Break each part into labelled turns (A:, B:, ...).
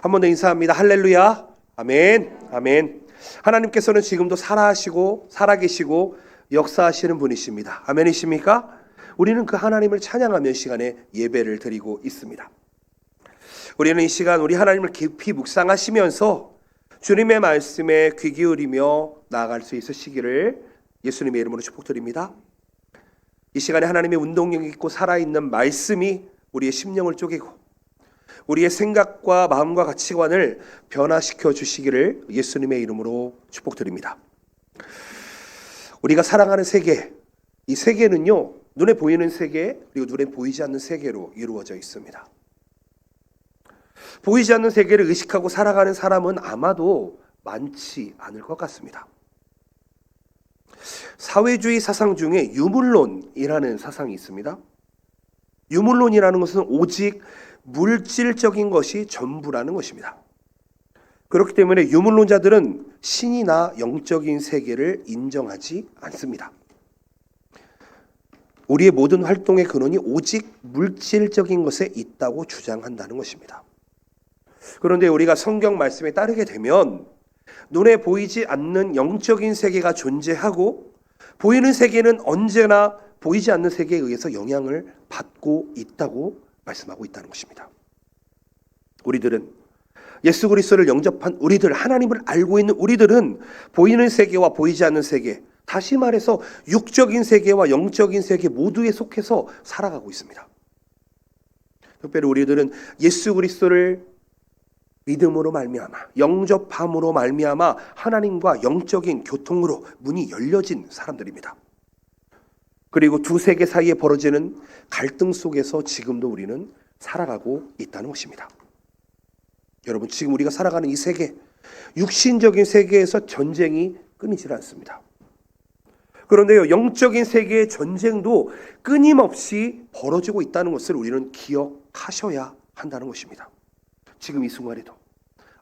A: 한 번 더 인사합니다. 할렐루야. 아멘. 아멘. 하나님께서는 지금도 살아계시고 역사하시는 분이십니다. 아멘이십니까? 우리는 그 하나님을 찬양하며 시간에 예배를 드리고 있습니다. 우리는 이 시간 우리 하나님을 깊이 묵상하시면서 주님의 말씀에 귀 기울이며 나아갈 수 있으시기를 예수님의 이름으로 축복드립니다. 이 시간에 하나님의 운동력 있고 살아있는 말씀이 우리의 심령을 쪼개고 우리의 생각과 마음과 가치관을 변화시켜 주시기를 예수님의 이름으로 축복드립니다. 우리가 살아가는 세계, 이 세계는요, 눈에 보이는 세계 그리고 눈에 보이지 않는 세계로 이루어져 있습니다. 보이지 않는 세계를 의식하고 살아가는 사람은 아마도 많지 않을 것 같습니다. 사회주의 사상 중에 유물론이라는 사상이 있습니다. 유물론이라는 것은 오직 물질적인 것이 전부라는 것입니다. 그렇기 때문에 유물론자들은 신이나 영적인 세계를 인정하지 않습니다. 우리의 모든 활동의 근원이 오직 물질적인 것에 있다고 주장한다는 것입니다. 그런데 우리가 성경 말씀에 따르게 되면 눈에 보이지 않는 영적인 세계가 존재하고 보이는 세계는 언제나 보이지 않는 세계에 의해서 영향을 받고 있다고 말씀하고 있다는 것입니다. 우리들은 예수 그리스도를 영접한 우리들, 하나님을 알고 있는 우리들은 보이는 세계와 보이지 않는 세계, 다시 말해서 육적인 세계와 영적인 세계 모두에 속해서 살아가고 있습니다. 특별히 우리들은 예수 그리스도를 믿음으로 말미암아, 영접함으로 말미암아 하나님과 영적인 교통으로 문이 열려진 사람들입니다. 그리고 두 세계 사이에 벌어지는 갈등 속에서 지금도 우리는 살아가고 있다는 것입니다. 여러분, 지금 우리가 살아가는 이 세계, 육신적인 세계에서 전쟁이 끊이질 않습니다. 그런데요, 영적인 세계의 전쟁도 끊임없이 벌어지고 있다는 것을 우리는 기억하셔야 한다는 것입니다. 지금 이 순간에도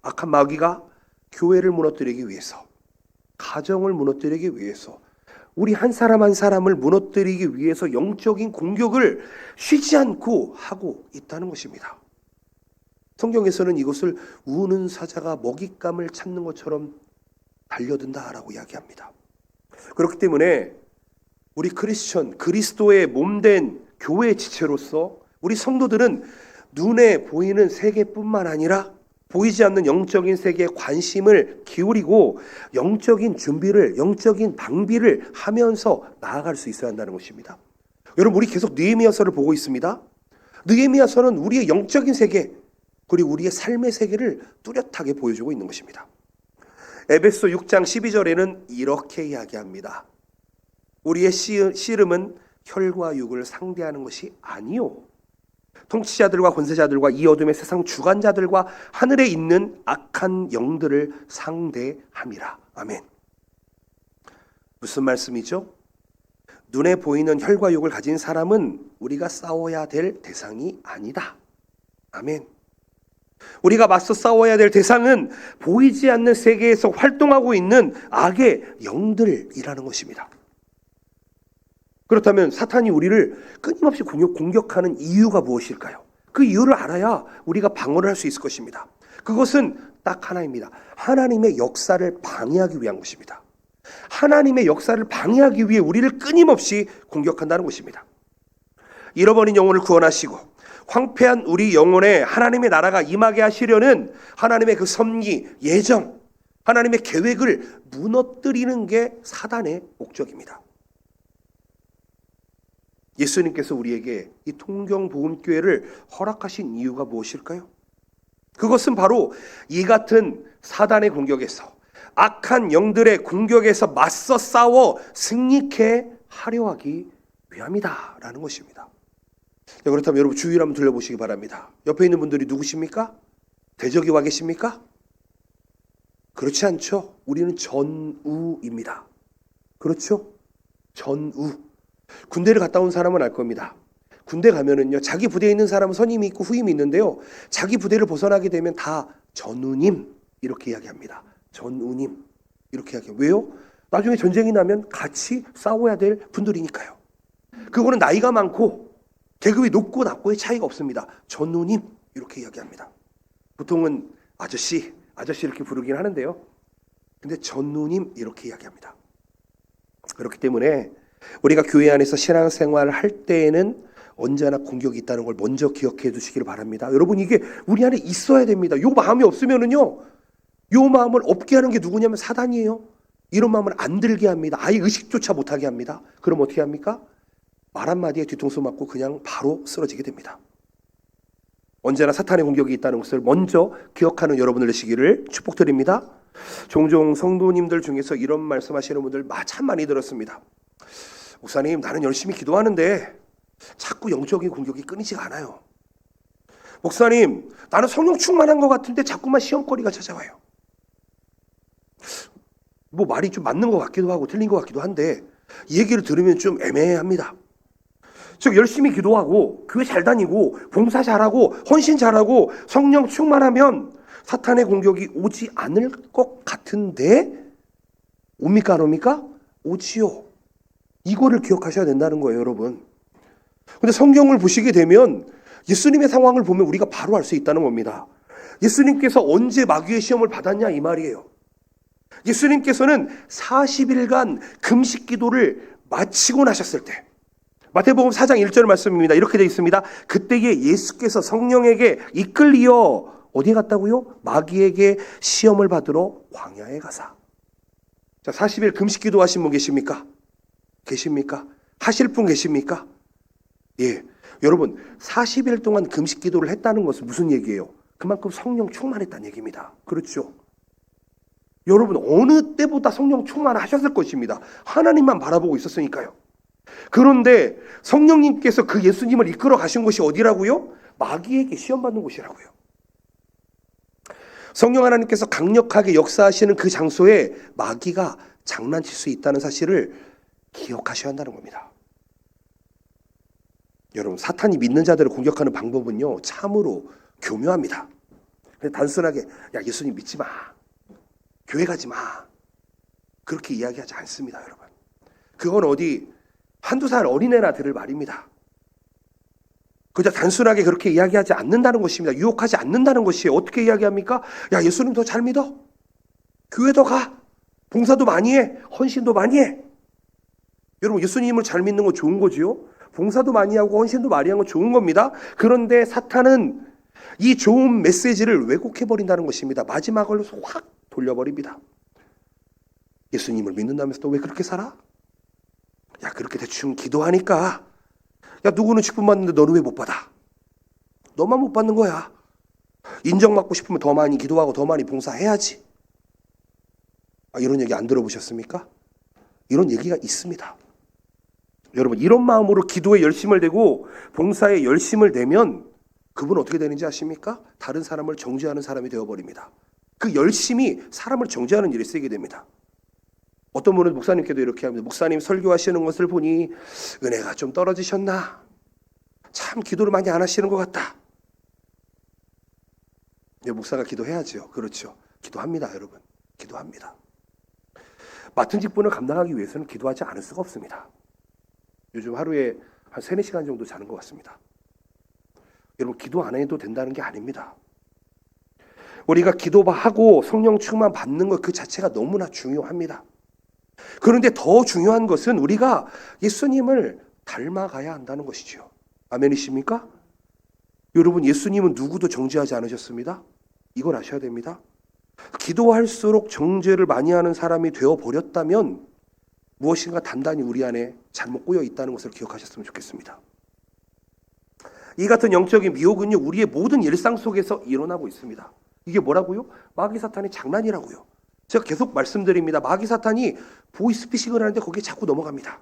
A: 악한 마귀가 교회를 무너뜨리기 위해서, 가정을 무너뜨리기 위해서, 우리 한 사람 한 사람을 무너뜨리기 위해서 영적인 공격을 쉬지 않고 하고 있다는 것입니다. 성경에서는 이것을 우는 사자가 먹잇감을 찾는 것처럼 달려든다라고 이야기합니다. 그렇기 때문에 우리 크리스천, 그리스도의 몸된 교회의 지체로서 우리 성도들은 눈에 보이는 세계뿐만 아니라 보이지 않는 영적인 세계에 관심을 기울이고 영적인 준비를, 영적인 방비를 하면서 나아갈 수 있어야 한다는 것입니다. 여러분, 우리 계속 느헤미야서를 보고 있습니다. 느헤미야서는 우리의 영적인 세계 그리고 우리의 삶의 세계를 뚜렷하게 보여주고 있는 것입니다. 에베소 6장 12절에는 이렇게 이야기합니다. 우리의 씨름은 혈과 육을 상대하는 것이 아니요, 통치자들과 권세자들과 이 어둠의 세상 주관자들과 하늘에 있는 악한 영들을 상대함이라. 아멘. 무슨 말씀이죠? 눈에 보이는 혈과 육을 가진 사람은 우리가 싸워야 될 대상이 아니다. 아멘. 우리가 맞서 싸워야 될 대상은 보이지 않는 세계에서 활동하고 있는 악의 영들이라는 것입니다. 그렇다면 사탄이 우리를 끊임없이 공격하는 이유가 무엇일까요? 그 이유를 알아야 우리가 방어를 할 수 있을 것입니다. 그것은 딱 하나입니다. 하나님의 역사를 방해하기 위한 것입니다. 하나님의 역사를 방해하기 위해 우리를 끊임없이 공격한다는 것입니다. 잃어버린 영혼을 구원하시고 황폐한 우리 영혼에 하나님의 나라가 임하게 하시려는 하나님의 그 섭리, 예정, 하나님의 계획을 무너뜨리는 게 사단의 목적입니다. 예수님께서 우리에게 이 통경복음교회를 허락하신 이유가 무엇일까요? 그것은 바로 이 같은 사단의 공격에서, 악한 영들의 공격에서 맞서 싸워 승리케 하려 하기 위함이다 라는 것입니다. 그렇다면 여러분 주위를 한번 둘러보시기 바랍니다. 옆에 있는 분들이 누구십니까? 대적이 와 계십니까? 그렇지 않죠. 우리는 전우입니다. 그렇죠? 전우. 군대를 갔다 온 사람은 알 겁니다. 군대 가면은요, 자기 부대에 있는 사람은 선임이 있고 후임이 있는데요, 자기 부대를 벗어나게 되면 다 전우님 이렇게 이야기합니다. 전우님 이렇게 이야기해요. 왜요? 나중에 전쟁이 나면 같이 싸워야 될 분들이니까요. 그거는 나이가 많고 계급이 높고 낮고의 차이가 없습니다. 전우님 이렇게 이야기합니다. 보통은 아저씨 이렇게 부르긴 하는데요. 근데 전누님 이렇게 이야기합니다. 그렇기 때문에 우리가 교회 안에서 신앙생활을 할 때에는 언제나 공격이 있다는 걸 먼저 기억해 두시기를 바랍니다. 여러분, 이게 우리 안에 있어야 됩니다. 요 마음이 없으면은요, 요 마음을 없게 하는 게 누구냐면 사단이에요. 이런 마음을 안 들게 합니다. 아예 의식조차 못하게 합니다. 그럼 어떻게 합니까? 말 한마디에 뒤통수 맞고 그냥 바로 쓰러지게 됩니다. 언제나 사탄의 공격이 있다는 것을 먼저 기억하는 여러분들 되시기를 축복드립니다. 종종 성도님들 중에서 이런 말씀하시는 분들 참 많이 들었습니다. 목사님, 나는 열심히 기도하는데 자꾸 영적인 공격이 끊이지가 않아요. 목사님, 나는 성령 충만한 것 같은데 자꾸만 시험거리가 찾아와요. 뭐 말이 좀 맞는 것 같기도 하고 틀린 것 같기도 한데 이 얘기를 들으면 좀 애매합니다. 즉, 열심히 기도하고 교회 잘 다니고 봉사 잘하고 헌신 잘하고 성령 충만하면 사탄의 공격이 오지 않을 것 같은데 옵니까 안 옵니까? 오지요. 이거를 기억하셔야 된다는 거예요, 여러분. 근데 성경을 보시게 되면 예수님의 상황을 보면 우리가 바로 알 수 있다는 겁니다. 예수님께서 언제 마귀의 시험을 받았냐 이 말이에요. 예수님께서는 40일간 금식 기도를 마치고 나셨을 때, 마태복음 4장 1절 말씀입니다. 이렇게 되어 있습니다. 그때에 예수께서 성령에게 이끌리어 어디에 갔다고요? 마귀에게 시험을 받으러 광야에 가사. 자, 40일 금식 기도하신 분 계십니까? 계십니까? 하실 분 계십니까? 예. 여러분, 40일 동안 금식 기도를 했다는 것은 무슨 얘기예요? 그만큼 성령 충만했다는 얘기입니다. 그렇죠? 여러분, 어느 때보다 성령 충만하셨을 것입니다. 하나님만 바라보고 있었으니까요. 그런데 성령님께서 그 예수님을 이끌어 가신 곳이 어디라고요? 마귀에게 시험받는 곳이라고요. 성령 하나님께서 강력하게 역사하시는 그 장소에 마귀가 장난칠 수 있다는 사실을 기억하셔야 한다는 겁니다. 여러분, 사탄이 믿는 자들을 공격하는 방법은요, 참으로 교묘합니다. 그냥 단순하게 야, 예수님 믿지 마, 교회 가지 마, 그렇게 이야기하지 않습니다. 여러분, 그건 어디 한두 살 어린애나 들을 말입니다. 그저 단순하게 그렇게 이야기하지 않는다는 것입니다. 유혹하지 않는다는 것이에요. 어떻게 이야기합니까? 야, 예수님 더 잘 믿어, 교회 더 가, 봉사도 많이 해, 헌신도 많이 해. 여러분, 예수님을 잘 믿는 건 좋은 거지요. 봉사도 많이 하고 헌신도 많이 하는 건 좋은 겁니다. 그런데 사탄은 이 좋은 메시지를 왜곡해버린다는 것입니다. 마지막으로 확 돌려버립니다. 예수님을 믿는다면서 또 왜 그렇게 살아? 야, 그렇게 대충 기도하니까, 야, 누구는 직분 받는데 너는 왜 못 받아? 너만 못 받는 거야. 인정받고 싶으면 더 많이 기도하고 더 많이 봉사해야지. 이런 얘기 안 들어보셨습니까? 이런 얘기가 있습니다. 여러분, 이런 마음으로 기도에 열심을 내고 봉사에 열심을 내면 그분은 어떻게 되는지 아십니까? 다른 사람을 정죄하는 사람이 되어버립니다. 그 열심이 사람을 정죄하는 일에 쓰이게 됩니다. 어떤 분은 목사님께도 이렇게 합니다. 목사님 설교하시는 것을 보니 은혜가 좀 떨어지셨나? 참 기도를 많이 안 하시는 것 같다. 목사가 기도해야죠. 그렇죠. 기도합니다, 여러분. 기도합니다. 맡은 직분을 감당하기 위해서는 기도하지 않을 수가 없습니다. 요즘 하루에 한 3, 4시간 정도 자는 것 같습니다. 여러분, 기도 안 해도 된다는 게 아닙니다. 우리가 기도하고 성령 충만 받는 것 그 자체가 너무나 중요합니다. 그런데 더 중요한 것은 우리가 예수님을 닮아가야 한다는 것이죠. 아멘이십니까? 여러분, 예수님은 누구도 정죄하지 않으셨습니다. 이걸 아셔야 됩니다. 기도할수록 정죄를 많이 하는 사람이 되어버렸다면 무엇인가 단단히 우리 안에 잘못 꼬여 있다는 것을 기억하셨으면 좋겠습니다. 이 같은 영적인 미혹은요, 우리의 모든 일상 속에서 일어나고 있습니다. 이게 뭐라고요? 마귀 사탄의 장난이라고요. 제가 계속 말씀드립니다. 마귀 사탄이 보이스피싱을 하는데 거기에 자꾸 넘어갑니다.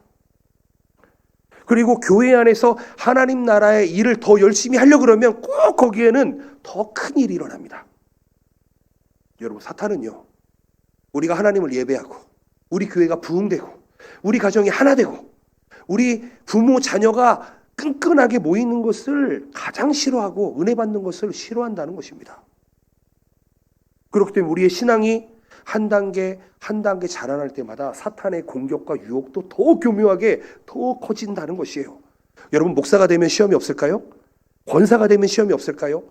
A: 그리고 교회 안에서 하나님 나라의 일을 더 열심히 하려고 그러면 꼭 거기에는 더 큰 일이 일어납니다. 여러분, 사탄은요, 우리가 하나님을 예배하고 우리 교회가 부흥되고 우리 가정이 하나 되고 우리 부모 자녀가 끈끈하게 모이는 것을 가장 싫어하고 은혜 받는 것을 싫어한다는 것입니다. 그렇기 때문에 우리의 신앙이 한 단계 한 단계 자라날 때마다 사탄의 공격과 유혹도 더 교묘하게 더 커진다는 것이에요. 여러분, 목사가 되면 시험이 없을까요? 권사가 되면 시험이 없을까요?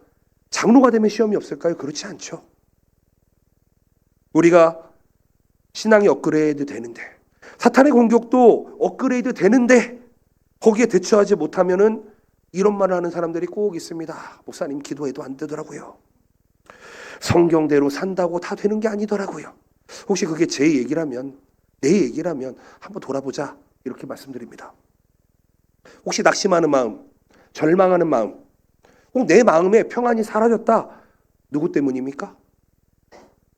A: 장로가 되면 시험이 없을까요? 그렇지 않죠. 우리가 신앙이 업그레이드 되는데, 사탄의 공격도 업그레이드 되는데 거기에 대처하지 못하면은 이런 말을 하는 사람들이 꼭 있습니다. 목사님 기도해도 안 되더라고요. 성경대로 산다고 다 되는 게 아니더라고요. 혹시 그게 제 얘기라면, 내 얘기라면 한번 돌아보자, 이렇게 말씀드립니다. 혹시 낙심하는 마음, 절망하는 마음, 혹 내 마음에 평안이 사라졌다, 누구 때문입니까?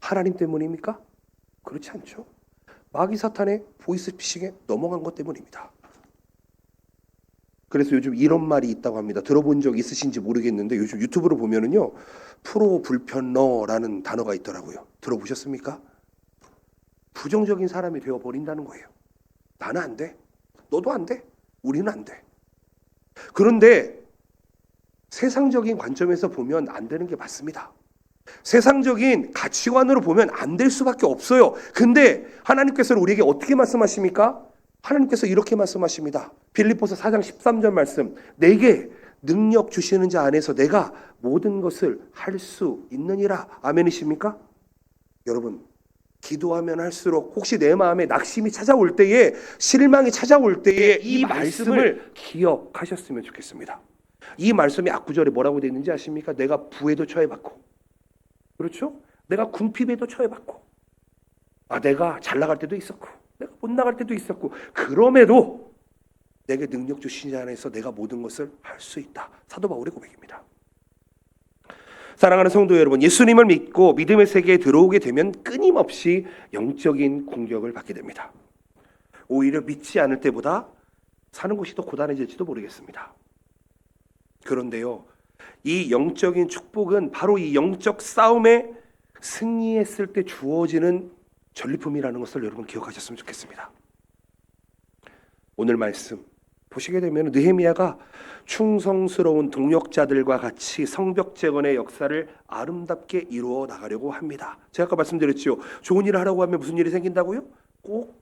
A: 하나님 때문입니까? 그렇지 않죠. 마귀 사탄의 보이스피싱에 넘어간 것 때문입니다. 그래서 요즘 이런 말이 있다고 합니다. 들어본 적 있으신지 모르겠는데 요즘 유튜브로 보면은요, 프로 불편러라는 단어가 있더라고요. 들어보셨습니까? 부정적인 사람이 되어버린다는 거예요. 나는 안 돼. 너도 안 돼. 우리는 안 돼. 그런데 세상적인 관점에서 보면 안 되는 게 맞습니다. 세상적인 가치관으로 보면 안 될 수밖에 없어요. 근데 하나님께서는 우리에게 어떻게 말씀하십니까? 하나님께서 이렇게 말씀하십니다. 빌립보서 4장 13절 말씀. 내게 능력 주시는 자 안에서 내가 모든 것을 할 수 있느니라. 아멘이십니까? 여러분, 기도하면 할수록 혹시 내 마음에 낙심이 찾아올 때에, 실망이 찾아올 때에 이 말씀을 기억하셨으면 좋겠습니다. 이 말씀이 앞구절에 뭐라고 되어 있는지 아십니까? 내가 부에도 처해봤고, 그렇죠? 내가 궁핍에도 처해봤고, 내가 잘 나갈 때도 있었고, 내가 못 나갈 때도 있었고, 그럼에도 내게 능력 주신 자 안에서 내가 모든 것을 할 수 있다. 사도 바울의 고백입니다. 사랑하는 성도 여러분, 예수님을 믿고 믿음의 세계에 들어오게 되면 끊임없이 영적인 공격을 받게 됩니다. 오히려 믿지 않을 때보다 사는 것이 더 고단해질지도 모르겠습니다. 그런데요, 이 영적인 축복은 바로 이 영적 싸움에 승리했을 때 주어지는 전리품이라는 것을 여러분 기억하셨으면 좋겠습니다. 오늘 말씀 보시게 되면 느헤미야가 충성스러운 동력자들과 같이 성벽 재건의 역사를 아름답게 이루어 나가려고 합니다. 제가 아까 말씀드렸죠. 좋은 일을 하라고 하면 무슨 일이 생긴다고요? 꼭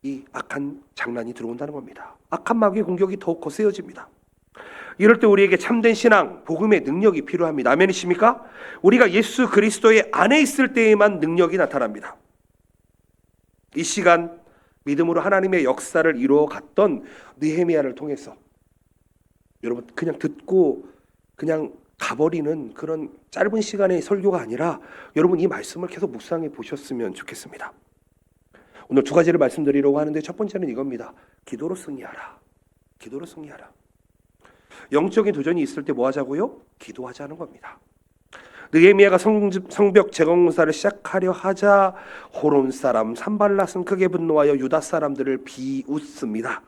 A: 이 악한 장난이 들어온다는 겁니다. 악한 마귀의 공격이 더욱 거세어집니다. 이럴 때 우리에게 참된 신앙, 복음의 능력이 필요합니다. 아멘이십니까? 우리가 예수 그리스도의 안에 있을 때에만 능력이 나타납니다. 이 시간 믿음으로 하나님의 역사를 이루어 갔던 느헤미야를 통해서 여러분 그냥 듣고 그냥 가버리는 그런 짧은 시간의 설교가 아니라 여러분 이 말씀을 계속 묵상해 보셨으면 좋겠습니다. 오늘 두 가지를 말씀드리려고 하는데 첫 번째는 이겁니다. 기도로 승리하라. 기도로 승리하라. 영적인 도전이 있을 때 뭐 하자고요? 기도하자는 겁니다. 느헤미야가 성벽 재건공사를 시작하려 하자 호론 사람 산발랏은 크게 분노하여 유다 사람들을 비웃습니다.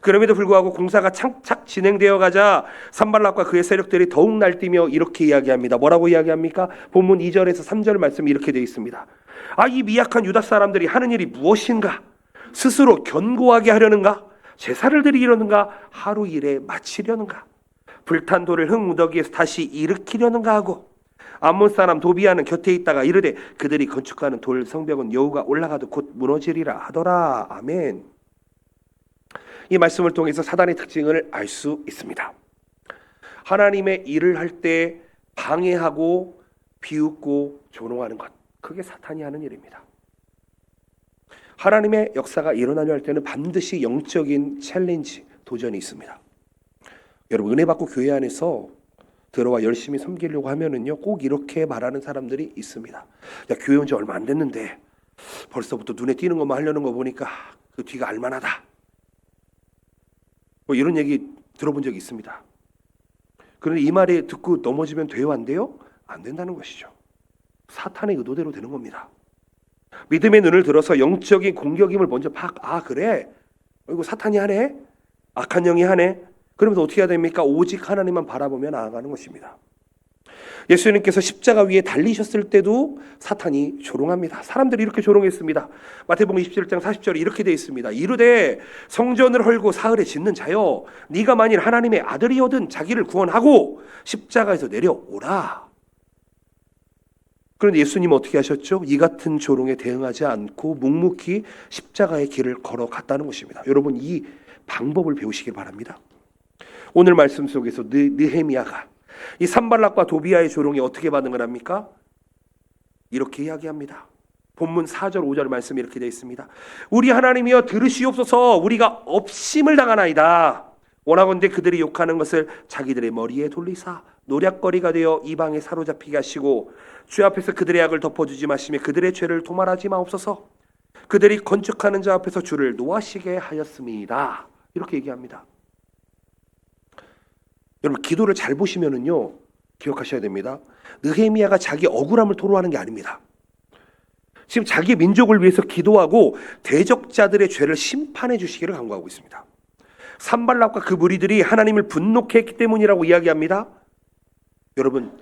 A: 그럼에도 불구하고 공사가 착착 진행되어 가자 산발랏과 그의 세력들이 더욱 날뛰며 이렇게 이야기합니다. 뭐라고 이야기합니까? 본문 2절에서 3절 말씀이 이렇게 되어 있습니다. 이 미약한 유다 사람들이 하는 일이 무엇인가? 스스로 견고하게 하려는가? 제사를 드리려는가? 하루 일에 마치려는가? 불탄 돌을 흙 무더기에서 다시 일으키려는가 하고 암몬 사람 도비아는 곁에 있다가 이르되 그들이 건축하는 돌 성벽은 여호가 올라가도 곧 무너지리라 하더라. 아멘. 이 말씀을 통해서 사단의 특징을 알 수 있습니다. 하나님의 일을 할 때 방해하고 비웃고 조롱하는 것, 그게 사탄이 하는 일입니다. 하나님의 역사가 일어나려 할 때는 반드시 영적인 챌린지, 도전이 있습니다. 여러분 은혜 받고 교회 안에서 들어와 열심히 섬기려고 하면은요 꼭 이렇게 말하는 사람들이 있습니다. 야, 교회 온 지 얼마 안 됐는데 벌써부터 눈에 띄는 것만 하려는 거 보니까 그 뒤가 알만하다. 뭐 이런 얘기 들어본 적이 있습니다. 그런데 이 말에 듣고 넘어지면 돼요, 안 돼요? 안 된다는 것이죠. 사탄의 의도대로 되는 겁니다. 믿음의 눈을 들어서 영적인 공격임을 먼저 그래? 이거 사탄이 하네? 악한 영이 하네? 그러면서 어떻게 해야 됩니까? 오직 하나님만 바라보며 나아가는 것입니다. 예수님께서 십자가 위에 달리셨을 때도 사탄이 조롱합니다. 사람들이 이렇게 조롱했습니다. 마태복음 27장 40절에 이렇게 되어 있습니다. 이르되 성전을 헐고 사흘에 짓는 자여 네가 만일 하나님의 아들이거든 자기를 구원하고 십자가에서 내려오라. 그런데 예수님은 어떻게 하셨죠? 이 같은 조롱에 대응하지 않고 묵묵히 십자가의 길을 걸어갔다는 것입니다. 여러분 이 방법을 배우시길 바랍니다. 오늘 말씀 속에서 느헤미야가 이 산발락과 도비아의 조롱에 어떻게 반응을 합니까? 이렇게 이야기합니다. 본문 4절 5절 말씀이 이렇게 되어 있습니다. 우리 하나님이여 들으시옵소서. 우리가 업심을 당하나이다. 원하건대 그들이 욕하는 것을 자기들의 머리에 돌리사 노략거리가 되어 이방에 사로잡히게 하시고 주 앞에서 그들의 악을 덮어주지 마시며 그들의 죄를 도말하지 마옵소서. 그들이 건축하는 자 앞에서 주를 노하시게 하였습니다. 이렇게 얘기합니다. 여러분 기도를 잘 보시면은요 기억하셔야 됩니다. 느헤미야가 자기 억울함을 토로하는 게 아닙니다. 지금 자기 민족을 위해서 기도하고 대적자들의 죄를 심판해 주시기를 간구하고 있습니다. 산발락과 그 무리들이 하나님을 분노케 했기 때문이라고 이야기합니다. 여러분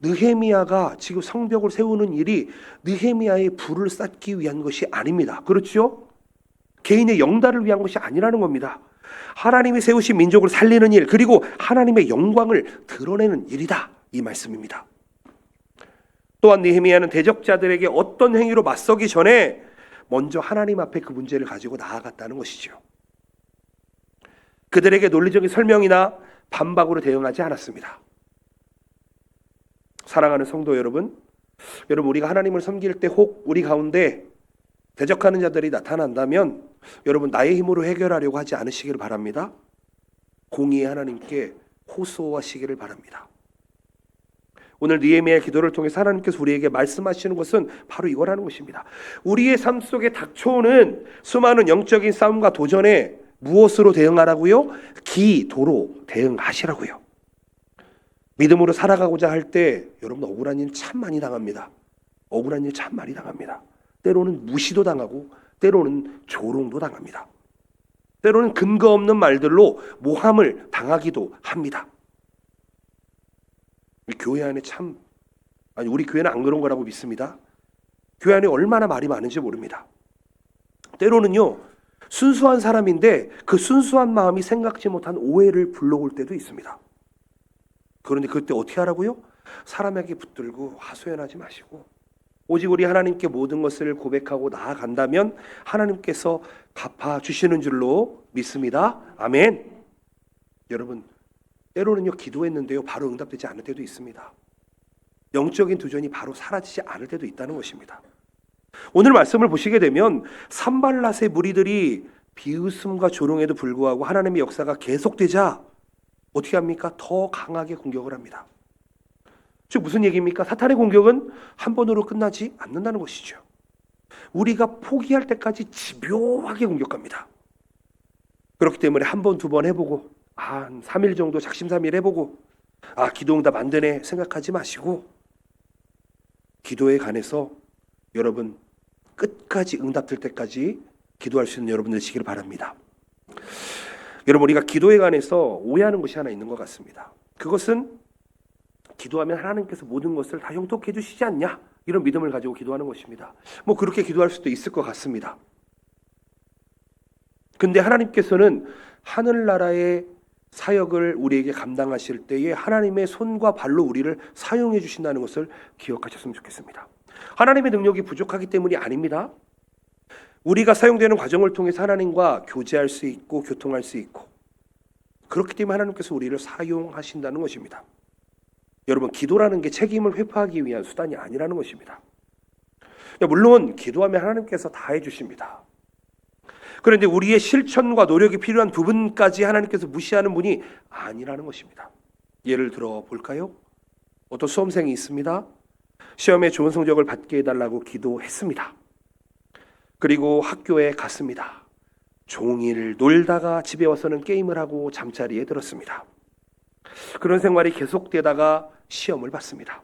A: 느헤미야가 지금 성벽을 세우는 일이 느헤미야의 부를 쌓기 위한 것이 아닙니다. 그렇죠? 개인의 영달을 위한 것이 아니라는 겁니다. 하나님이 세우신 민족을 살리는 일, 그리고 하나님의 영광을 드러내는 일이다, 이 말씀입니다. 또한 느헤미야는 대적자들에게 어떤 행위로 맞서기 전에 먼저 하나님 앞에 그 문제를 가지고 나아갔다는 것이죠. 그들에게 논리적인 설명이나 반박으로 대응하지 않았습니다. 사랑하는 성도 여러분, 우리가 하나님을 섬길 때 혹 우리 가운데 대적하는 자들이 나타난다면 여러분 나의 힘으로 해결하려고 하지 않으시기를 바랍니다. 공의의 하나님께 호소하시기를 바랍니다. 오늘 느헤미야의 기도를 통해서 하나님께서 우리에게 말씀하시는 것은 바로 이거라는 것입니다. 우리의 삶 속에 닥쳐오는 수많은 영적인 싸움과 도전에 무엇으로 대응하라고요? 기도로 대응하시라고요. 믿음으로 살아가고자 할 때 여러분 억울한 일 참 많이 당합니다. 억울한 일 참 많이 당합니다. 때로는 무시도 당하고 때로는 조롱도 당합니다. 때로는 근거 없는 말들로 모함을 당하기도 합니다. 교회 안에 우리 교회는 안 그런 거라고 믿습니다. 교회 안에 얼마나 말이 많은지 모릅니다. 때로는요 순수한 사람인데 그 순수한 마음이 생각지 못한 오해를 불러올 때도 있습니다. 그런데 그때 어떻게 하라고요? 사람에게 붙들고 하소연하지 마시고 오직 우리 하나님께 모든 것을 고백하고 나아간다면 하나님께서 갚아주시는 줄로 믿습니다. 아멘. 여러분 때로는요 기도했는데요 바로 응답되지 않을 때도 있습니다. 영적인 도전이 바로 사라지지 않을 때도 있다는 것입니다. 오늘 말씀을 보시게 되면 산발랏의 무리들이 비웃음과 조롱에도 불구하고 하나님의 역사가 계속되자 어떻게 합니까? 더 강하게 공격을 합니다. 즉 무슨 얘기입니까? 사탄의 공격은 한 번으로 끝나지 않는다는 것이죠. 우리가 포기할 때까지 집요하게 공격합니다. 그렇기 때문에 한 번, 두 번 해보고 한 3일 정도 작심삼일 해보고 기도응답 안 되네 생각하지 마시고 기도에 관해서 여러분 끝까지 응답될 때까지 기도할 수 있는 여러분들 되시기를 바랍니다. 여러분 우리가 기도에 관해서 오해하는 것이 하나 있는 것 같습니다. 그것은 기도하면 하나님께서 모든 것을 다 형통해 주시지 않냐 이런 믿음을 가지고 기도하는 것입니다. 그렇게 기도할 수도 있을 것 같습니다. 근데 하나님께서는 하늘나라의 사역을 우리에게 감당하실 때에 하나님의 손과 발로 우리를 사용해 주신다는 것을 기억하셨으면 좋겠습니다. 하나님의 능력이 부족하기 때문이 아닙니다. 우리가 사용되는 과정을 통해서 하나님과 교제할 수 있고 교통할 수 있고 그렇기 때문에 하나님께서 우리를 사용하신다는 것입니다. 여러분 기도라는 게 책임을 회피하기 위한 수단이 아니라는 것입니다. 물론 기도하면 하나님께서 다 해주십니다. 그런데 우리의 실천과 노력이 필요한 부분까지 하나님께서 무시하는 분이 아니라는 것입니다. 예를 들어 볼까요? 어떤 수험생이 있습니다. 시험에 좋은 성적을 받게 해달라고 기도했습니다. 그리고 학교에 갔습니다. 종일 놀다가 집에 와서는 게임을 하고 잠자리에 들었습니다. 그런 생활이 계속되다가 시험을 봤습니다.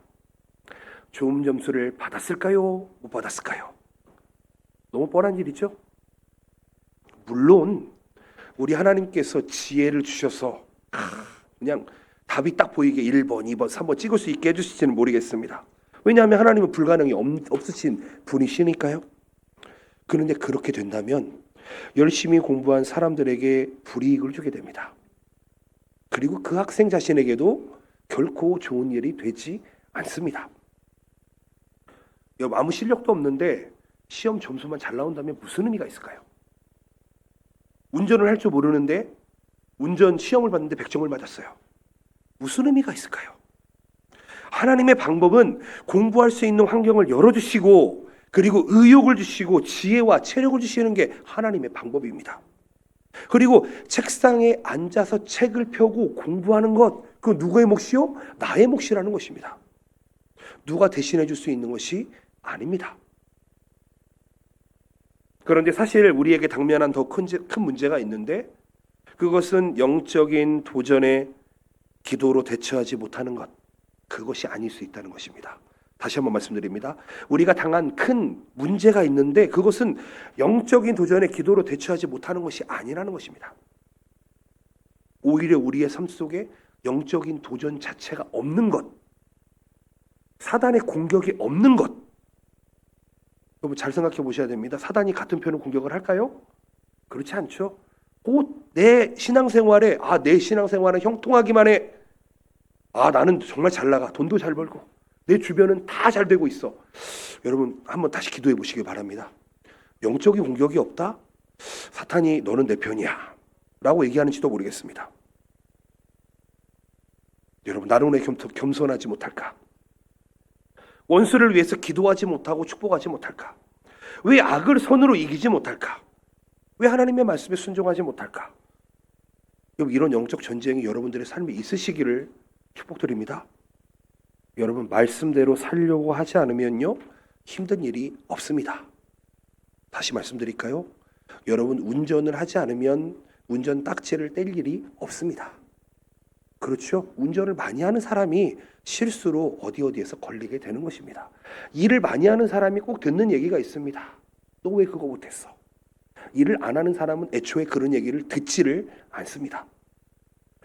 A: 좋은 점수를 받았을까요? 못 받았을까요? 너무 뻔한 일이죠. 물론 우리 하나님께서 지혜를 주셔서 그냥 답이 딱 보이게 1번, 2번, 3번 찍을 수 있게 해주실지는 모르겠습니다. 왜냐하면 하나님은 불가능이 없으신 분이시니까요. 그런데 그렇게 된다면 열심히 공부한 사람들에게 불이익을 주게 됩니다. 그리고 그 학생 자신에게도 결코 좋은 일이 되지 않습니다. 아무 실력도 없는데 시험 점수만 잘 나온다면 무슨 의미가 있을까요? 운전을 할 줄 모르는데 운전 시험을 봤는데 100점을 맞았어요. 무슨 의미가 있을까요? 하나님의 방법은 공부할 수 있는 환경을 열어주시고 그리고 의욕을 주시고 지혜와 체력을 주시는 게 하나님의 방법입니다. 그리고 책상에 앉아서 책을 펴고 공부하는 것, 그건 누구의 몫이요? 나의 몫이라는 것입니다. 누가 대신해 줄 수 있는 것이 아닙니다. 그런데 사실 우리에게 당면한 더 큰 문제가 있는데, 그것은 영적인 도전에 기도로 대처하지 못하는 것, 그것이 아닐 수 있다는 것입니다. 다시 한번 말씀드립니다. 우리가 당한 큰 문제가 있는데 그것은 영적인 도전에 기도로 대처하지 못하는 것이 아니라는 것입니다. 오히려 우리의 삶 속에 영적인 도전 자체가 없는 것, 사단의 공격이 없는 것. 여러분 잘 생각해 보셔야 됩니다. 사단이 같은 편으로 공격을 할까요? 그렇지 않죠. 곧 내 신앙생활에 내 신앙생활은 형통하기만 해. 나는 정말 잘 나가. 돈도 잘 벌고 내 주변은 다 잘 되고 있어. 여러분 한번 다시 기도해 보시기 바랍니다. 영적인 공격이 없다? 사탄이 너는 내 편이야 라고 얘기하는지도 모르겠습니다. 여러분 나는 왜 겸손하지 못할까? 원수를 위해서 기도하지 못하고 축복하지 못할까? 왜 악을 선으로 이기지 못할까? 왜 하나님의 말씀에 순종하지 못할까? 이런 영적 전쟁이 여러분들의 삶에 있으시기를 축복드립니다. 여러분 말씀대로 살려고 하지 않으면요 힘든 일이 없습니다. 다시 말씀드릴까요? 여러분 운전을 하지 않으면 운전 딱지를 뗄 일이 없습니다. 그렇죠? 운전을 많이 하는 사람이 실수로 어디에서 걸리게 되는 것입니다. 일을 많이 하는 사람이 꼭 듣는 얘기가 있습니다. 너 왜 그거 못했어? 일을 안 하는 사람은 애초에 그런 얘기를 듣지를 않습니다.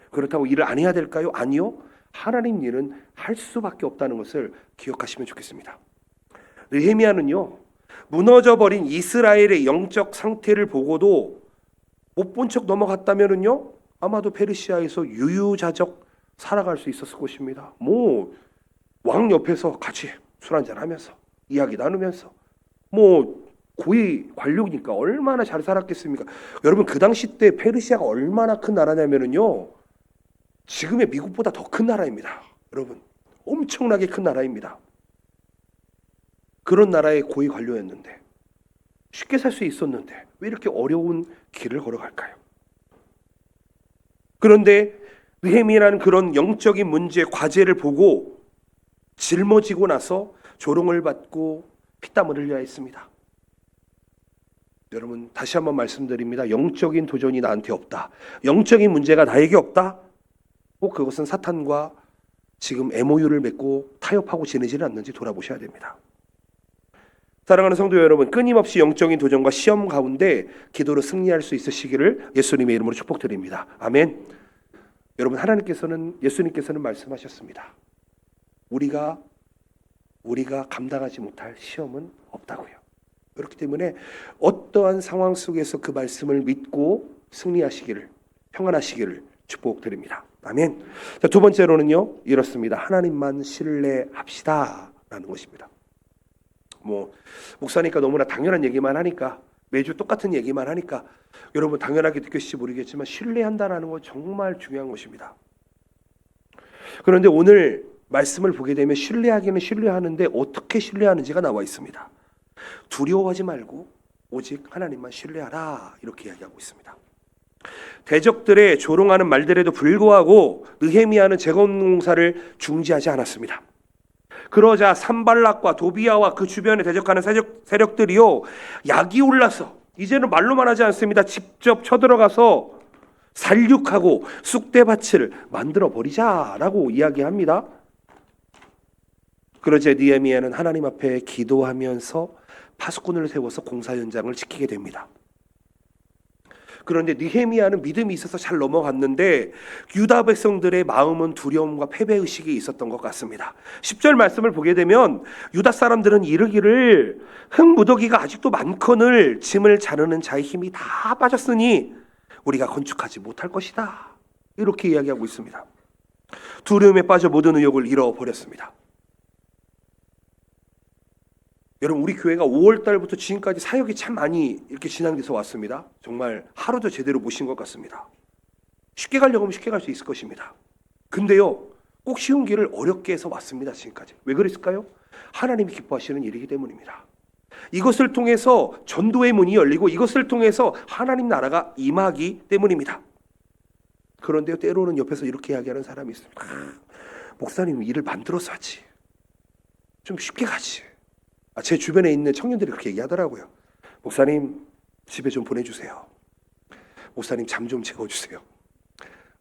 A: 그렇다고 일을 안 해야 될까요? 아니요. 하나님 일은 할 수밖에 없다는 것을 기억하시면 좋겠습니다. 느헤미야는요, 무너져버린 이스라엘의 영적 상태를 보고도 못 본 척 넘어갔다면은요, 아마도 페르시아에서 유유자적 살아갈 수 있었을 것입니다. 왕 옆에서 같이 술 한잔 하면서 이야기 나누면서 고위 관료니까 얼마나 잘 살았겠습니까? 여러분 그 당시 때 페르시아가 얼마나 큰 나라냐면은요, 지금의 미국보다 더 큰 나라입니다. 여러분 엄청나게 큰 나라입니다. 그런 나라의 고위 관료였는데 쉽게 살 수 있었는데 왜 이렇게 어려운 길을 걸어갈까요? 그런데 느헤미야라는 그런 영적인 문제, 과제를 보고 짊어지고 나서 조롱을 받고 피땀을 흘려야 했습니다. 여러분 다시 한번 말씀드립니다. 영적인 도전이 나한테 없다. 영적인 문제가 나에게 없다. 꼭 그것은 사탄과 지금 MOU를 맺고 타협하고 지내지는 않는지 돌아보셔야 됩니다. 사랑하는 성도 여러분, 끊임없이 영적인 도전과 시험 가운데 기도로 승리할 수 있으시기를 예수님의 이름으로 축복드립니다. 아멘. 여러분 예수님께서는 말씀하셨습니다. 우리가 감당하지 못할 시험은 없다고요. 그렇기 때문에 어떠한 상황 속에서 그 말씀을 믿고 승리하시기를, 평안하시기를 축복드립니다. 아멘. 자, 두 번째로는요, 이렇습니다. 하나님만 신뢰합시다 라는 것입니다. 목사니까 너무나 당연한 얘기만 하니까, 매주 똑같은 얘기만 하니까 여러분 당연하게 느끼실지 모르겠지만 신뢰한다라는 건 정말 중요한 것입니다. 그런데 오늘 말씀을 보게 되면 신뢰하기는 신뢰하는데 어떻게 신뢰하는지가 나와 있습니다. 두려워하지 말고 오직 하나님만 신뢰하라 이렇게 이야기하고 있습니다. 대적들의 조롱하는 말들에도 불구하고 느헤미야는 재건공사를 중지하지 않았습니다. 그러자 산발락과 도비야와 그 주변에 대적하는 세력들이요, 약이 올라서 이제는 말로만 하지 않습니다. 직접 쳐들어가서 살육하고 쑥대밭을 만들어 버리자라고 이야기합니다. 그러자 느헤미야는 하나님 앞에 기도하면서 파수꾼을 세워서 공사 현장을 지키게 됩니다. 그런데 느헤미야는 믿음이 있어서 잘 넘어갔는데 유다 백성들의 마음은 두려움과 패배의식이 있었던 것 같습니다. 10절 말씀을 보게 되면 유다 사람들은 이르기를 흙무더기가 아직도 많거늘 짐을 자르는 자의 힘이 다 빠졌으니 우리가 건축하지 못할 것이다 이렇게 이야기하고 있습니다. 두려움에 빠져 모든 의욕을 잃어버렸습니다. 여러분 우리 교회가 5월 달부터 지금까지 사역이 참 많이 이렇게 진행돼서 왔습니다. 정말 하루도 제대로 못 쉰 것 같습니다. 쉽게 가려고 하면 쉽게 갈 수 있을 것입니다. 근데요 꼭 쉬운 길을 어렵게 해서 왔습니다. 지금까지. 왜 그랬을까요? 하나님이 기뻐하시는 일이기 때문입니다. 이것을 통해서 전도의 문이 열리고 이것을 통해서 하나님 나라가 임하기 때문입니다. 그런데 때로는 옆에서 이렇게 이야기하는 사람이 있습니다. 목사님 일을 만들어서 하지. 좀 쉽게 가지. 제 주변에 있는 청년들이 그렇게 얘기하더라고요. 목사님 집에 좀 보내주세요. 목사님 잠 좀 재워주세요.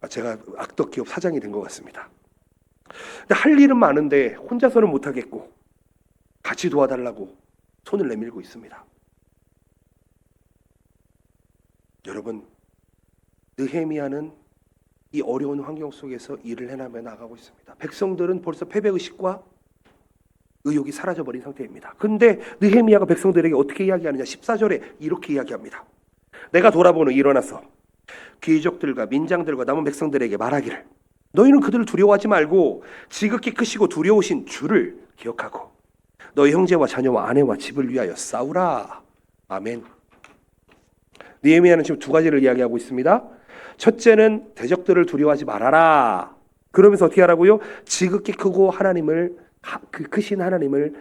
A: 제가 악덕 기업 사장이 된 것 같습니다. 근데 할 일은 많은데 혼자서는 못하겠고 같이 도와달라고 손을 내밀고 있습니다. 여러분, 느헤미야는 이 어려운 환경 속에서 일을 해나며 나가고 있습니다. 백성들은 벌써 패배의식과 의욕이 사라져버린 상태입니다. 근데 느헤미야가 백성들에게 어떻게 이야기하느냐? 14절에 이렇게 이야기합니다. 내가 돌아보니 일어나서 귀족들과 민장들과 남은 백성들에게 말하기를 너희는 그들을 두려워하지 말고 지극히 크시고 두려우신 주를 기억하고 너희 형제와 자녀와 아내와 집을 위하여 싸우라. 아멘. 느헤미야는 지금 두 가지를 이야기하고 있습니다. 첫째는 대적들을 두려워하지 말아라. 그러면서 어떻게 하라고요? 지극히 크고 크신 하나님을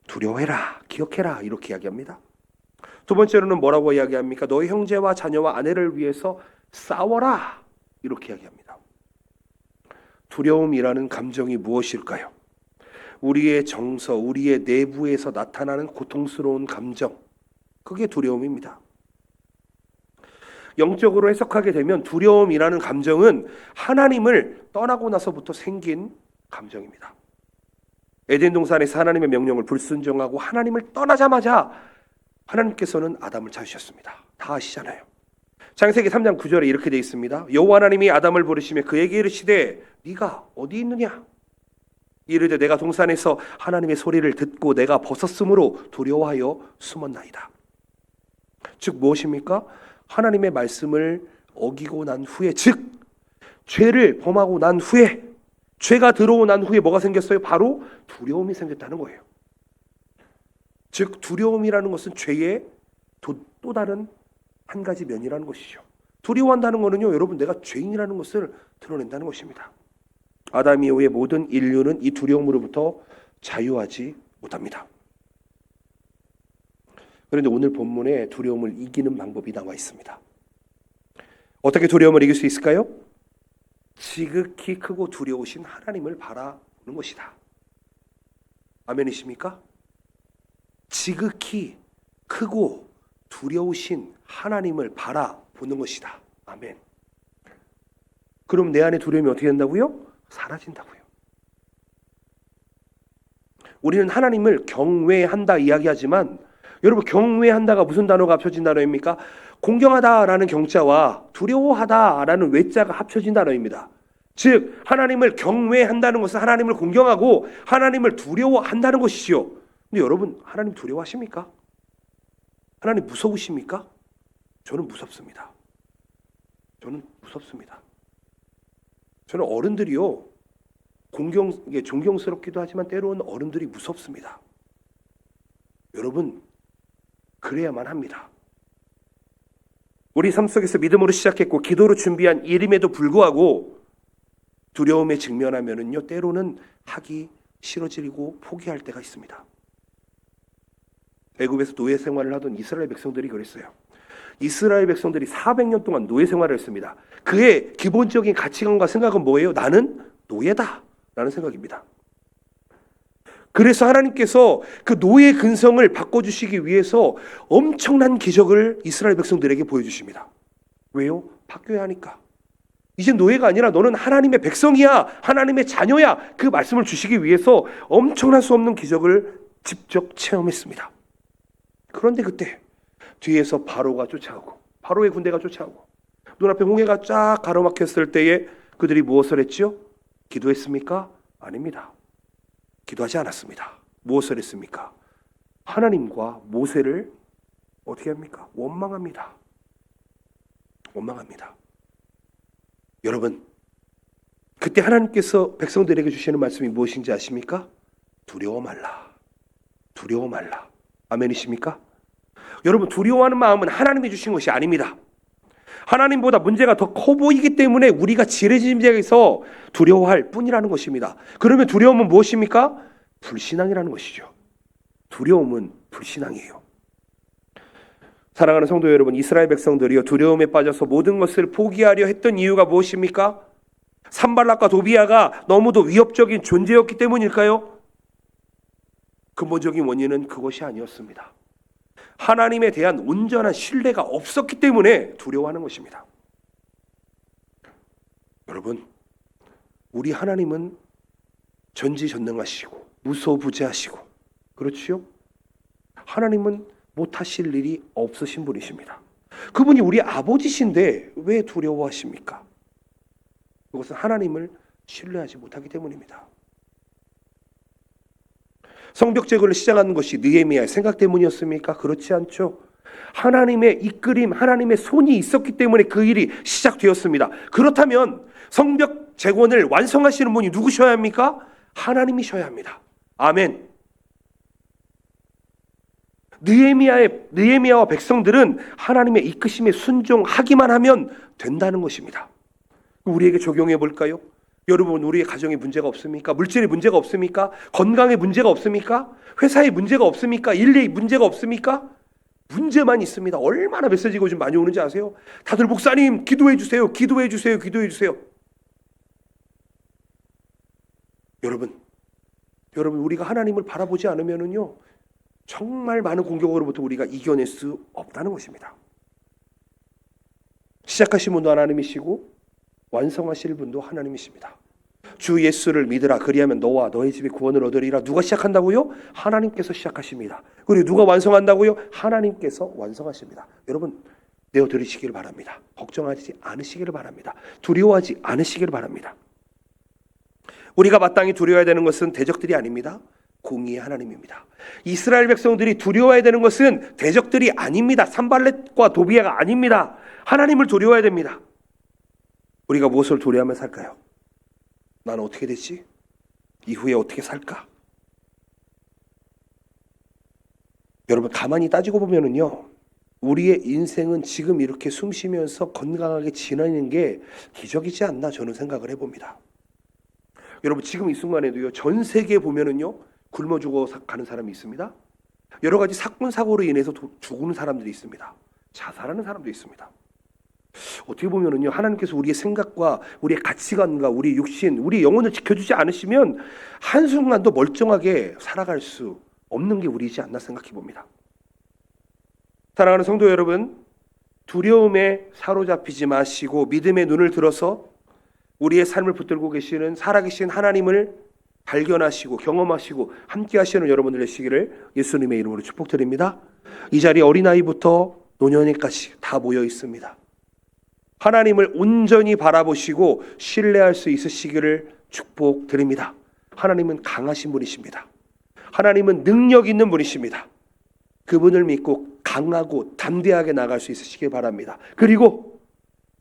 A: 두려워해라, 기억해라, 이렇게 이야기합니다. 두 번째로는 뭐라고 이야기합니까? 너희 형제와 자녀와 아내를 위해서 싸워라, 이렇게 이야기합니다. 두려움이라는 감정이 무엇일까요? 우리의 정서, 우리의 내부에서 나타나는 고통스러운 감정, 그게 두려움입니다. 영적으로 해석하게 되면 두려움이라는 감정은 하나님을 떠나고 나서부터 생긴 감정입니다. 에덴 동산에서 하나님의 명령을 불순종하고 하나님을 떠나자마자 하나님께서는 아담을 찾으셨습니다. 다 아시잖아요. 창세기 3장 9절에 이렇게 되어 있습니다. 여호와 하나님이 아담을 부르시며 그에게 이르시되 네가 어디 있느냐? 이르되 내가 동산에서 하나님의 소리를 듣고 내가 벗었으므로 두려워하여 숨었나이다. 즉 무엇입니까? 하나님의 말씀을 어기고 난 후에, 즉 죄를 범하고 난 후에, 죄가 들어오고 난 후에 뭐가 생겼어요? 바로 두려움이 생겼다는 거예요. 즉 두려움이라는 것은 죄의 또 다른 한 가지 면이라는 것이죠. 두려워한다는 것은요, 여러분, 내가 죄인이라는 것을 드러낸다는 것입니다. 아담 이후의 모든 인류는 이 두려움으로부터 자유하지 못합니다. 그런데 오늘 본문에 두려움을 이기는 방법이 나와 있습니다. 어떻게 두려움을 이길 수 있을까요? 지극히 크고 두려우신 하나님을 바라보는 것이다. 아멘이십니까? 지극히 크고 두려우신 하나님을 바라보는 것이다. 아멘. 그럼 내 안에 두려움이 어떻게 된다고요? 사라진다고요. 우리는 하나님을 경외한다 이야기하지만 여러분, 경외한다가 무슨 단어가 합쳐진 단어입니까? 공경하다라는 경자와 두려워하다라는 외자가 합쳐진 단어입니다. 즉 하나님을 경외한다는 것은 하나님을 공경하고 하나님을 두려워한다는 것이지요. 근데 여러분, 하나님 두려워하십니까? 하나님 무서우십니까? 저는 무섭습니다. 저는 무섭습니다. 저는 어른들이요, 존경스럽기도 하지만 때로는 어른들이 무섭습니다. 여러분, 그래야만 합니다. 우리 삶 속에서 믿음으로 시작했고 기도로 준비한 일임에도 불구하고 두려움에 직면하면은요, 때로는 하기 싫어지고 포기할 때가 있습니다. 애굽에서 노예 생활을 하던 이스라엘 백성들이 그랬어요. 이스라엘 백성들이 400년 동안 노예 생활을 했습니다. 그의 기본적인 가치관과 생각은 뭐예요? 나는 노예다 라는 생각입니다. 그래서 하나님께서 그 노예 근성을 바꿔주시기 위해서 엄청난 기적을 이스라엘 백성들에게 보여주십니다. 왜요? 바뀌어야 하니까. 이제 노예가 아니라 너는 하나님의 백성이야, 하나님의 자녀야, 그 말씀을 주시기 위해서 엄청날 수 없는 기적을 직접 체험했습니다. 그런데 그때 뒤에서 바로가 쫓아오고, 바로의 군대가 쫓아오고, 눈앞에 홍해가 쫙 가로막혔을 때에 그들이 무엇을 했죠? 기도했습니까? 아닙니다. 기도하지 않았습니다. 무엇을 했습니까? 하나님과 모세를 어떻게 합니까? 원망합니다. 원망합니다. 여러분, 그때 하나님께서 백성들에게 주시는 말씀이 무엇인지 아십니까? 두려워 말라. 두려워 말라. 아멘이십니까? 여러분, 두려워하는 마음은 하나님이 주신 것이 아닙니다. 하나님보다 문제가 더 커 보이기 때문에 우리가 지레짐작해서 두려워할 뿐이라는 것입니다. 그러면 두려움은 무엇입니까? 불신앙이라는 것이죠. 두려움은 불신앙이에요. 사랑하는 성도 여러분, 이스라엘 백성들이요 두려움에 빠져서 모든 것을 포기하려 했던 이유가 무엇입니까? 산발락과 도비아가 너무도 위협적인 존재였기 때문일까요? 근본적인 원인은 그것이 아니었습니다. 하나님에 대한 온전한 신뢰가 없었기 때문에 두려워하는 것입니다. 여러분, 우리 하나님은 전지전능하시고 무소부재하시고, 그렇지요? 하나님은 못하실 일이 없으신 분이십니다. 그분이 우리 아버지신데 왜 두려워하십니까? 그것은 하나님을 신뢰하지 못하기 때문입니다. 성벽 제거를 시작하는 것이 느헤미야의 생각 때문이었습니까? 그렇지 않죠. 하나님의 이끌림, 하나님의 손이 있었기 때문에 그 일이 시작되었습니다. 그렇다면 성벽 재건을 완성하시는 분이 누구셔야 합니까? 하나님이셔야 합니다. 아멘. 느헤미야와 백성들은 하나님의 이끄심에 순종하기만 하면 된다는 것입니다. 우리에게 적용해 볼까요? 여러분, 우리의 가정에 문제가 없습니까? 물질에 문제가 없습니까? 건강에 문제가 없습니까? 회사에 문제가 없습니까? 일에 문제가 없습니까? 문제만 있습니다. 얼마나 메시지가 요즘 많이 오는지 아세요? 다들 목사님 기도해 주세요. 기도해 주세요. 기도해 주세요. 여러분 우리가 하나님을 바라보지 않으면은요 정말 많은 공격으로부터 우리가 이겨낼 수 없다는 것입니다. 시작하신 분도 하나님이시고 완성하실 분도 하나님이십니다. 주 예수를 믿으라, 그리하면 너와 너의 집이 구원을 얻으리라. 누가 시작한다고요? 하나님께서 시작하십니다. 그리고 누가 완성한다고요? 하나님께서 완성하십니다. 여러분, 내어 들으시기를 바랍니다. 걱정하지 않으시기를 바랍니다. 두려워하지 않으시기를 바랍니다. 우리가 마땅히 두려워해야 되는 것은 대적들이 아닙니다. 공의의 하나님입니다. 이스라엘 백성들이 두려워해야 되는 것은 대적들이 아닙니다. 산발렛과 도비아가 아닙니다. 하나님을 두려워해야 됩니다. 우리가 무엇을 두려워하며 살까요? 나는 어떻게 되지? 이후에 어떻게 살까? 여러분, 가만히 따지고 보면은요 우리의 인생은 지금 이렇게 숨 쉬면서 건강하게 지나는 게 기적이지 않나 저는 생각을 해봅니다. 여러분, 지금 이 순간에도요 전 세계에 보면은요 굶어 죽어 가는 사람이 있습니다. 여러 가지 사건 사고로 인해서 죽는 사람들이 있습니다. 자살하는 사람도 있습니다. 어떻게 보면은요 하나님께서 우리의 생각과 우리의 가치관과 우리 육신, 우리 영혼을 지켜주지 않으시면 한순간도 멀쩡하게 살아갈 수 없는 게 우리이지 않나 생각해 봅니다. 사랑하는 성도 여러분, 두려움에 사로잡히지 마시고 믿음의 눈을 들어서 우리의 삶을 붙들고 계시는 살아계신 하나님을 발견하시고 경험하시고 함께 하시는 여러분들 되시기를 예수님의 이름으로 축복드립니다. 이 자리에 어린아이부터 노년에까지 다 모여 있습니다. 하나님을 온전히 바라보시고 신뢰할 수 있으시기를 축복드립니다. 하나님은 강하신 분이십니다. 하나님은 능력 있는 분이십니다. 그분을 믿고 강하고 담대하게 나갈 수 있으시길 바랍니다. 그리고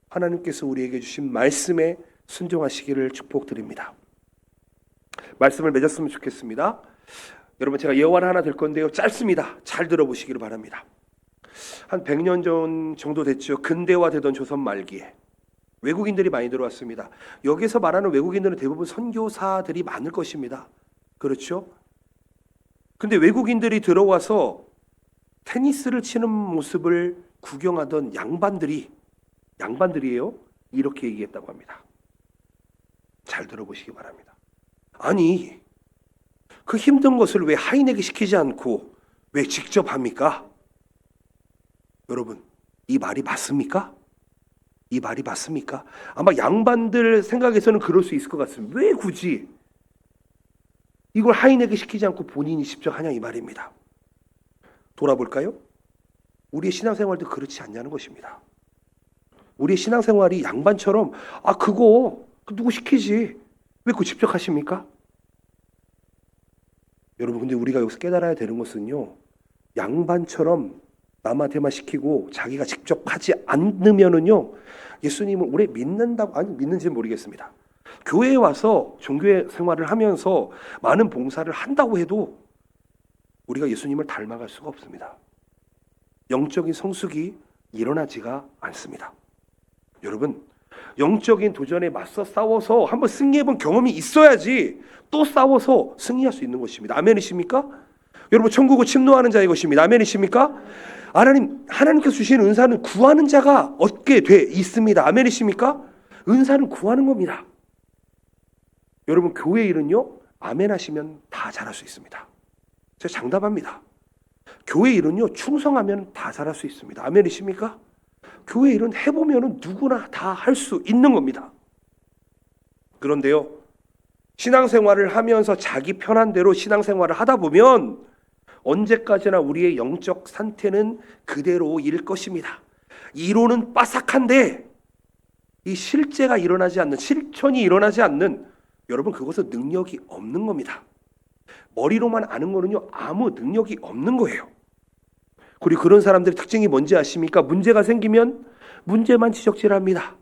A: 하나님께서 우리에게 주신 말씀에 순종하시기를 축복드립니다. 말씀을 맺었으면 좋겠습니다. 여러분, 제가 예언 하나 될 건데요 짧습니다. 잘 들어보시기를 바랍니다. 한 100년 전 정도 됐죠. 근대화되던 조선 말기에 외국인들이 많이 들어왔습니다. 여기서 말하는 외국인들은 대부분 선교사들이 많을 것입니다. 그렇죠? 근데 외국인들이 들어와서 테니스를 치는 모습을 구경하던 양반들이에요. 이렇게 얘기했다고 합니다. 잘 들어보시기 바랍니다. 아니, 그 힘든 것을 왜 하인에게 시키지 않고 왜 직접 합니까? 여러분, 이 말이 맞습니까? 이 말이 맞습니까? 아마 양반들 생각에서는 그럴 수 있을 것 같습니다. 왜 굳이 이걸 하인에게 시키지 않고 본인이 직접 하냐, 이 말입니다. 돌아볼까요? 우리의 신앙생활도 그렇지 않냐는 것입니다. 우리의 신앙생활이 양반처럼 그거 누구 시키지? 왜 그거 직접 하십니까? 여러분, 근데 우리가 여기서 깨달아야 되는 것은요 양반처럼 남한테만 시키고 자기가 직접 하지 않으면은요 예수님을 오래 믿는다고, 아니 믿는지는 모르겠습니다. 교회에 와서 종교 생활을 하면서 많은 봉사를 한다고 해도 우리가 예수님을 닮아갈 수가 없습니다. 영적인 성숙이 일어나지가 않습니다. 여러분, 영적인 도전에 맞서 싸워서 한번 승리해본 경험이 있어야지 또 싸워서 승리할 수 있는 것입니다. 아멘이십니까? 여러분 천국은 침노하는 자의 것입니다. 아멘이십니까? 하나님께서 주신 은사는 구하는 자가 얻게 돼 있습니다. 아멘이십니까? 은사는 구하는 겁니다. 여러분 교회 일은요, 아멘 하시면 다 잘할 수 있습니다. 제가 장담합니다. 교회 일은요, 충성하면 다 잘할 수 있습니다. 아멘이십니까? 교회 일은 해보면 누구나 다 할 수 있는 겁니다. 그런데요, 신앙생활을 하면서 자기 편한 대로 신앙생활을 하다 보면 언제까지나 우리의 영적 상태는 그대로일 것입니다. 이론은 빠삭한데 이 실제가 일어나지 않는, 실천이 일어나지 않는, 여러분 그것은 능력이 없는 겁니다. 머리로만 아는 거는요, 아무 능력이 없는 거예요. 그리고 그런 사람들의 특징이 뭔지 아십니까? 문제가 생기면 문제만 지적질합니다.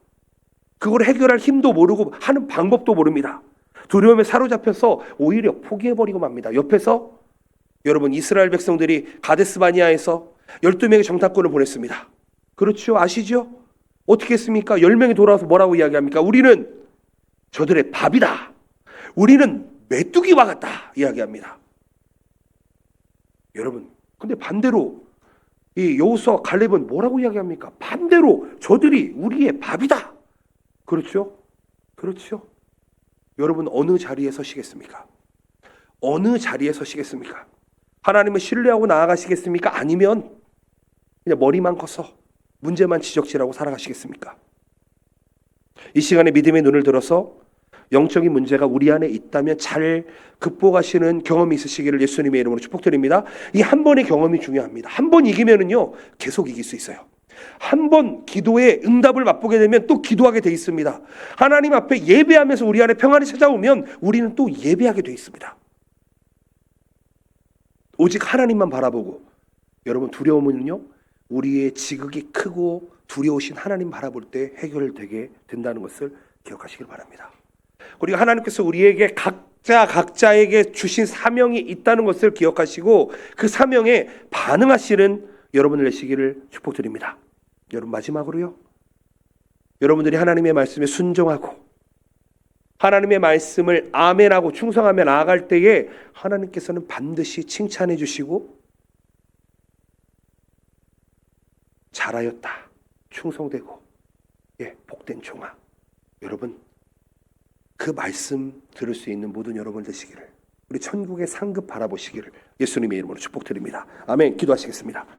A: 그걸 해결할 힘도 모르고 하는 방법도 모릅니다. 두려움에 사로잡혀서 오히려 포기해버리고 맙니다. 옆에서 여러분 이스라엘 백성들이 가데스바니아에서 12명의 정탐꾼을 보냈습니다. 그렇죠? 아시죠? 어떻게 했습니까? 10명이 돌아와서 뭐라고 이야기합니까? 우리는 저들의 밥이다. 우리는 메뚜기와 같다. 이야기합니다. 여러분, 근데 반대로 이 여호수아와 갈렙은 뭐라고 이야기합니까? 반대로 저들이 우리의 밥이다. 그렇죠? 그렇죠? 여러분 어느 자리에 서시겠습니까? 어느 자리에 서시겠습니까? 하나님을 신뢰하고 나아가시겠습니까? 아니면 그냥 머리만 커서 문제만 지적질하고 살아가시겠습니까? 이 시간에 믿음의 눈을 들어서 영적인 문제가 우리 안에 있다면 잘 극복하시는 경험이 있으시기를 예수님의 이름으로 축복드립니다. 이 한 번의 경험이 중요합니다. 한 번 이기면은요, 계속 이길 수 있어요. 한 번 기도의 응답을 맛보게 되면 또 기도하게 돼 있습니다. 하나님 앞에 예배하면서 우리 안에 평안이 찾아오면 우리는 또 예배하게 돼 있습니다. 오직 하나님만 바라보고, 여러분 두려움은요, 우리의 지극히 크고 두려우신 하나님 바라볼 때 해결되게 된다는 것을 기억하시길 바랍니다. 그리고 하나님께서 우리에게 각자에게 주신 사명이 있다는 것을 기억하시고 그 사명에 반응하시는 여러분을 내시기를 축복드립니다. 여러분 마지막으로요, 여러분들이 하나님의 말씀에 순종하고 하나님의 말씀을 아멘하고 충성하며 나아갈 때에 하나님께서는 반드시 칭찬해 주시고 잘하였다, 충성되고 복된 종아, 여러분 그 말씀 들을 수 있는 모든 여러분 되시기를, 우리 천국의 상급 바라보시기를 예수님의 이름으로 축복드립니다. 아멘. 기도하시겠습니다.